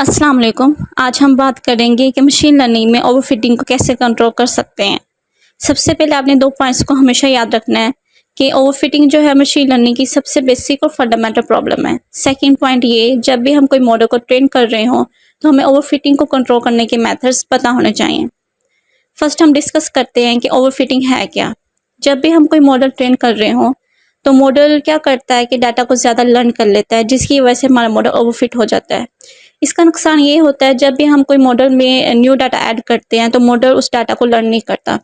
अस्सलाम वालेकुम। आज हम बात करेंगे कि मशीन लर्निंग में ओवरफिटिंग को कैसे कंट्रोल कर सकते हैं। सबसे पहले आपने 2 पॉइंट्स को हमेशा याद रखना है कि ओवरफिटिंग जो है मशीन लर्निंग की सबसे बेसिक और फंडामेंटल प्रॉब्लम है। सेकंड पॉइंट ये, जब भी हम कोई मॉडल को ट्रेन कर रहे हों तो हमें ओवरफिटिंग को कंट्रोल करने के मेथड्स पता होने चाहिए। फर्स्ट हम डिस्कस करते हैं कि ओवरफिटिंग है क्या। जब भी हम कोई मॉडल ट्रेन कर रहे हों तो मॉडल क्या करता है कि डाटा को ज़्यादा लर्न कर लेता है, जिसकी वजह से हमारा मॉडल ओवरफिट हो जाता है। इसका नुकसान ये होता है, जब भी हम कोई मॉडल में न्यू डाटा ऐड करते हैं तो मॉडल उस डाटा को लर्न नहीं करता।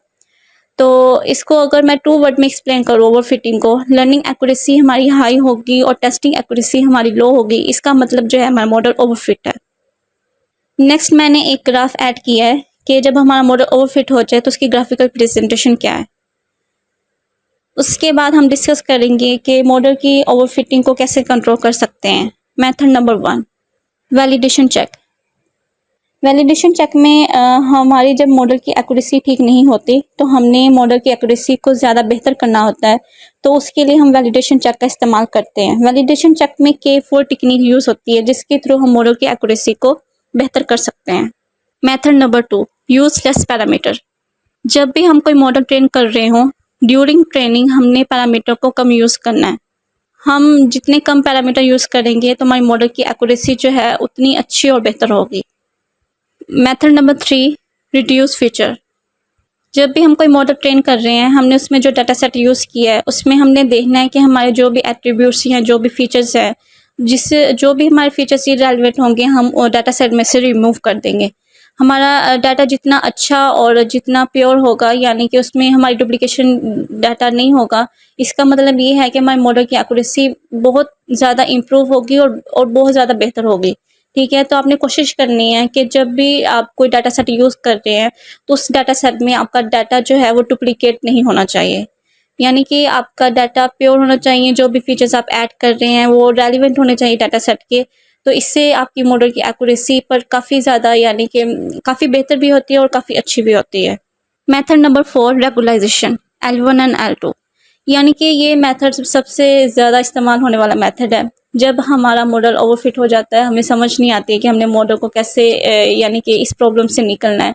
तो इसको अगर मैं 2 वर्ड में एक्सप्लेन करूँ ओवरफिटिंग को, लर्निंग एक्यूरेसी हमारी हाई होगी और टेस्टिंग एक्यूरेसी हमारी लो होगी। इसका मतलब जो है हमारा मॉडल ओवरफिट है। नेक्स्ट मैंने एक ग्राफ ऐड किया है कि जब हमारा मॉडल ओवरफिट हो जाए तो उसकी ग्राफिकल प्रेजेंटेशन क्या है। उसके बाद हम डिस्कस करेंगे कि मॉडल की ओवरफिटिंग को कैसे कंट्रोल कर सकते हैं। Method number 1, validation check. Validation check में हमारी जब मॉडल की एक्यूरेसी ठीक नहीं होती तो हमने मॉडल की एक्यूरेसी को ज़्यादा बेहतर करना होता है, तो उसके लिए हम वैलिडेशन चेक का इस्तेमाल करते हैं। वैलिडेशन चेक में K4 टेक्निक यूज़ होती है, जिसके थ्रू हम मॉडल की एक्यूरेसी को बेहतर कर सकते हैं। Method number 2, use less parameter. जब भी हम कोई मॉडल ट्रेन कर रहे हों, ड्यूरिंग ट्रेनिंग हमने पैरामीटर को कम यूज़ करना है। हम जितने कम पैरामीटर यूज़ करेंगे तो हमारी मॉडल की एक्यूरेसी जो है उतनी अच्छी और बेहतर होगी। Method number 3, reduce feature. जब भी हम कोई मॉडल ट्रेन कर रहे हैं, हमने उसमें जो डाटा सेट यूज़ किया है उसमें हमने देखना है कि हमारे जो भी एट्रीब्यूट्स हैं, जो भी फीचर्स हैं, जिससे जो भी हमारे फीचर्स इररिलेवेंट होंगे हम डाटा सेट में से रिमूव कर देंगे। हमारा डाटा जितना अच्छा और जितना प्योर होगा, यानी कि उसमें हमारी डुप्लीकेशन डाटा नहीं होगा, इसका मतलब ये है कि हमारे मॉडल की एक्यूरेसी बहुत ज़्यादा इम्प्रूव होगी और बहुत ज़्यादा बेहतर होगी। ठीक है, तो आपने कोशिश करनी है कि जब भी आप कोई डाटा सेट यूज़ कर रहे हैं तो उस डाटा सेट में आपका डाटा जो है वो डुप्लीकेट नहीं होना चाहिए, यानी कि आपका डाटा प्योर होना चाहिए। जो भी फीचर्स आप ऐड कर रहे हैं वो रेलिवेंट होने चाहिए डाटा सेट के। तो इससे आपकी मॉडल की एक्यूरेसी पर काफ़ी ज़्यादा, यानी कि काफ़ी बेहतर भी होती है और काफ़ी अच्छी भी होती है। Method number 4, regularisation, L1 and L2। यानी कि ये मेथड सबसे ज़्यादा इस्तेमाल होने वाला मेथड है। जब हमारा मॉडल ओवरफिट हो जाता है, हमें समझ नहीं आती है कि हमने मॉडल को कैसे यानी कि इस प्रॉब्लम से निकलना है,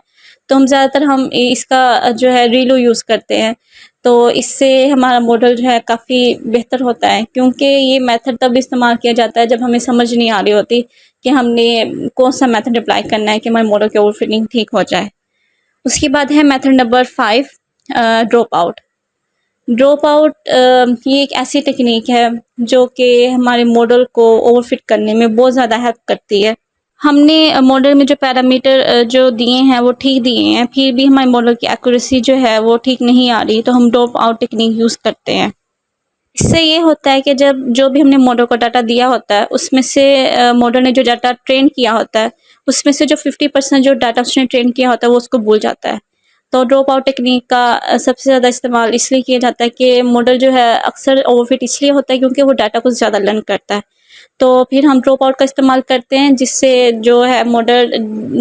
तो हम ज़्यादातर हम इसका जो है रीलू यूज़ करते हैं। तो इससे हमारा मॉडल जो है काफ़ी बेहतर होता है, क्योंकि ये मेथड तब इस्तेमाल किया जाता है जब हमें समझ नहीं आ रही होती कि हमने कौन सा मेथड अप्लाई करना है कि हमारे मॉडल की ओवरफिटिंग ठीक हो जाए। उसके बाद है method number 5, drop out. Drop out ये एक ऐसी टेक्निक है जो कि हमारे मॉडल को ओवरफिट करने में बहुत ज़्यादा हेल्प करती है। हमने मॉडल में जो पैरामीटर जो दिए हैं वो ठीक दिए हैं, फिर भी हमारे मॉडल की एक्यूरेसी जो है वो ठीक नहीं आ रही, तो हम ड्रॉप आउट टेक्निक यूज़ करते हैं। इससे ये होता है कि जब जो भी हमने मॉडल को डाटा दिया होता है उसमें से मॉडल ने जो डाटा ट्रेन किया होता है उसमें से जो 50% जो डाटा उसने ट्रेन किया होता है वो उसको भूल जाता है। तो ड्रॉप आउट टेक्निक का सबसे ज़्यादा इस्तेमाल इसलिए किया जाता है कि मॉडल जो है अक्सर ओवरफिट इसलिए होता है क्योंकि वो डाटा को ज़्यादा लर्न करता है। तो फिर हम ड्रॉप आउट का इस्तेमाल करते हैं, जिससे जो है मॉडल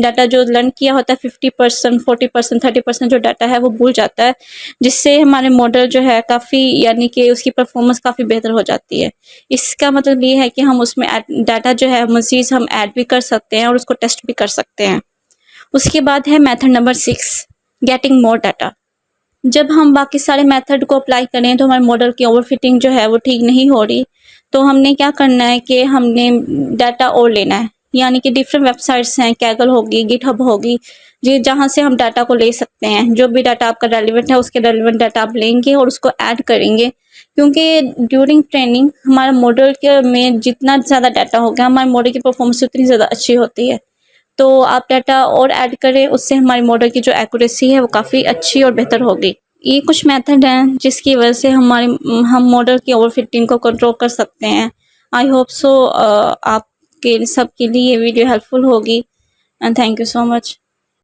डाटा जो लर्न किया होता है 50%, 40%, 30% जो डाटा है वो भूल जाता है, जिससे हमारे मॉडल जो है काफ़ी, यानी कि उसकी परफॉर्मेंस काफ़ी बेहतर हो जाती है। इसका मतलब ये है कि हम उसमें डाटा जो है मज़ीद हम ऐड भी कर सकते हैं और उसको टेस्ट भी कर सकते हैं। उसके बाद है method number 6, getting more data. जब हम बाकी सारे मेथड को अप्लाई करें तो हमारे मॉडल की ओवरफिटिंग जो है वो ठीक नहीं हो रही, तो हमने क्या करना है कि हमने डाटा और लेना है, यानी कि डिफरेंट वेबसाइट्स हैं, कैगल होगी, गिटहब होगी, जी, जहाँ से हम डाटा को ले सकते हैं। जो भी डाटा आपका रेलिवेंट है उसके रेलिवेंट डाटा आप लेंगे और उसको ऐड करेंगे, क्योंकि ड्यूरिंग ट्रेनिंग हमारा मॉडल के में जितना ज़्यादा डाटा होगा हमारे मॉडल की परफॉर्मेंस उतनी ज़्यादा अच्छी होती है। तो आप डाटा और ऐड करें, उससे हमारे मॉडल की जो एक्यूरेसी है वो काफ़ी अच्छी और बेहतर होगी। ये कुछ मेथड हैं जिसकी वजह से हम मॉडल की ओवरफिटिंग को कंट्रोल कर सकते हैं। आई होप सो आपके सबके लिए ये वीडियो हेल्पफुल होगी, and thank you so much.